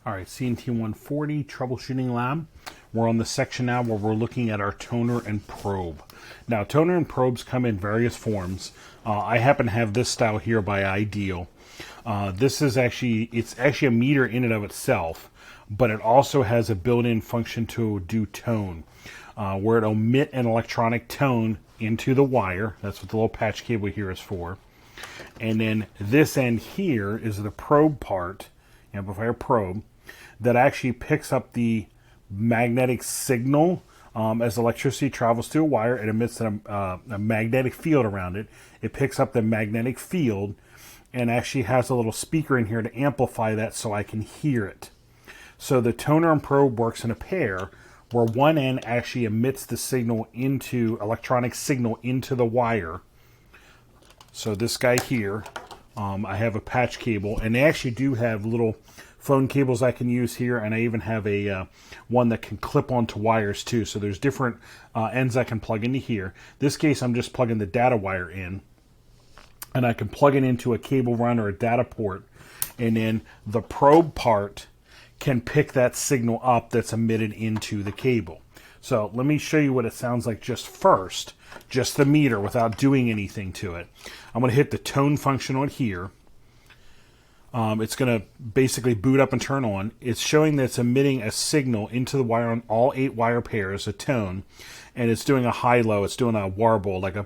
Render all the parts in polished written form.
All right, CNT140 troubleshooting lab. We're on the section now where we're looking at our toner and probe. Now, toner and probes come in various forms. I happen to have this style here by Ideal. This is it's actually a meter in and of itself, but it also has a built-in function to do tone, where it'll emit an electronic tone into the wire. That's what the little patch cable here is for. And then this end here is the probe part, amplifier probe, that actually picks up the magnetic signal. As electricity travels through a wire, it emits a magnetic field around it. It picks up the magnetic field and actually has a little speaker in here to amplify that so I can hear it. So the toner and probe works in a pair where one end actually emits the signal electronic signal into the wire. So this guy here, I have a patch cable, and they actually do have little phone cables I can use here, and I even have a one that can clip onto wires too. So there's different ends I can plug into here. This case, I'm just plugging the data wire in, and I can plug it into a cable run or a data port, and then the probe part can pick that signal up that's emitted into the cable. So let me show you what it sounds like just first, just the meter without doing anything to it. I'm going to hit the tone function on here. It's going to basically boot up and turn on. It's showing that it's emitting a signal into the wire on all 8 wire pairs, a tone, and it's doing a high-low. It's doing a warble, like a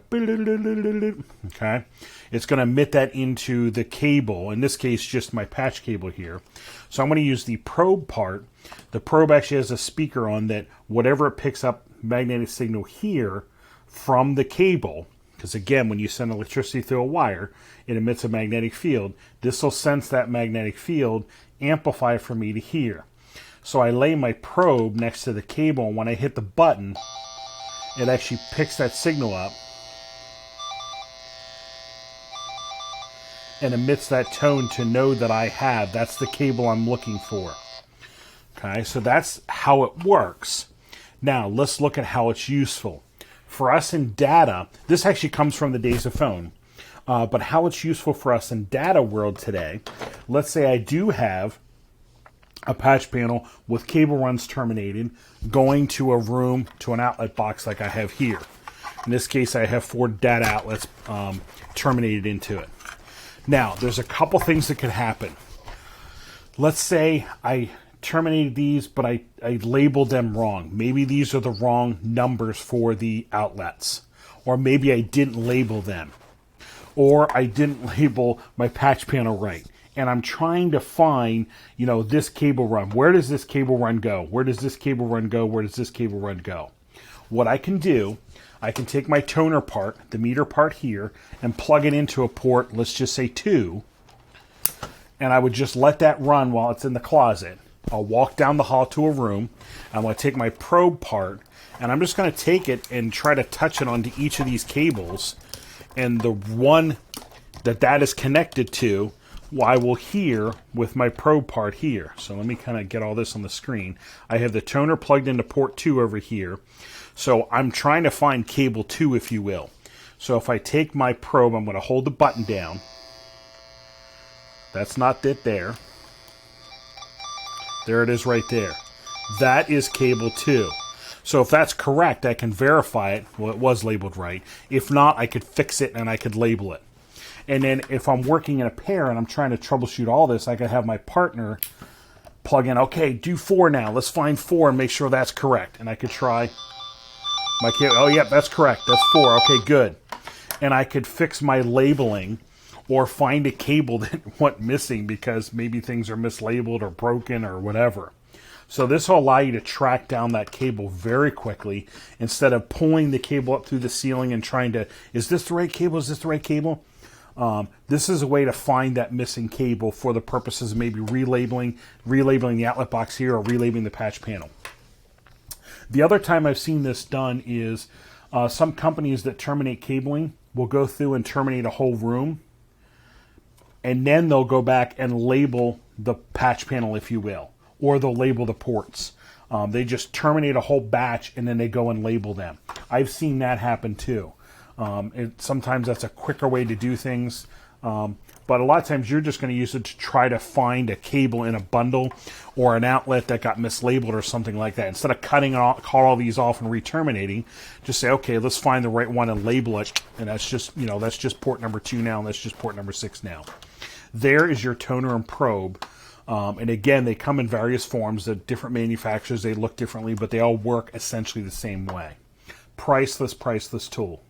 okay. It's going to emit that into the cable, in this case just my patch cable here. So I'm going to use the probe part. The probe actually has a speaker on that whatever it picks up magnetic signal here from the cable, because again, when you send electricity through a wire, it emits a magnetic field. This will sense that magnetic field, amplify for me to hear. So I lay my probe next to the cable, and when I hit the button, it actually picks that signal up and emits that tone to know that that's the cable I'm looking for. Okay, so that's how it works. Now, let's look at how it's useful. For us in data, this actually comes from the days of phone, but how it's useful for us in data world today, let's say I do have a patch panel with cable runs terminated going to a room, to an outlet box like I have here. In this case, I have 4 data outlets terminated into it. Now, there's a couple things that could happen. Let's say I terminated these, but I labeled them wrong. Maybe these are the wrong numbers for the outlets. Or maybe I didn't label them. Or I didn't label my patch panel right. And I'm trying to find, this cable run. Where does this cable run go? Where does this cable run go? Where does this cable run go? What I can do, I can take my toner part, the meter part here, and plug it into a port, let's just say 2. And I would just let that run while it's in the closet. I'll walk down the hall to a room. I'm going to take my probe part, and I'm just going to take it and try to touch it onto each of these cables. And the one that is connected to, I will hear with my probe part here. So let me kind of get all this on the screen. I have the toner plugged into port 2 over here. So I'm trying to find cable 2, if you will. So if I take my probe, I'm going to hold the button down. That's not it there. There it is right there. That is cable 2. So if that's correct, I can verify it. Well, it was labeled right. If not, I could fix it and I could label it. And then if I'm working in a pair and I'm trying to troubleshoot all this, I could have my partner plug in, okay, do 4 now. Let's find 4 and make sure that's correct. And I could try my cable. Oh, yeah, that's correct. That's 4. Okay, good. And I could fix my labeling or find a cable that went missing because maybe things are mislabeled or broken or whatever. So this will allow you to track down that cable very quickly instead of pulling the cable up through the ceiling and trying to, is this the right cable? Is this the right cable? This is a way to find that missing cable for the purposes of maybe relabeling the outlet box here or relabeling the patch panel. The other time I've seen this done is some companies that terminate cabling will go through and terminate a whole room, and then they'll go back and label the patch panel, if you will, or they'll label the ports. They just terminate a whole batch and then they go and label them. I've seen that happen too. Sometimes that's a quicker way to do things, but but a lot of times you're just going to use it to try to find a cable in a bundle or an outlet that got mislabeled or something like that. Instead of cutting all these off and re-terminating, just say, okay, let's find the right one and label it, and that's just, that's just port number 2 now, and that's just port number 6 now. There is your toner and probe. And again, they come in various forms. At different manufacturers, they look differently, but they all work essentially the same way. Priceless, priceless tool.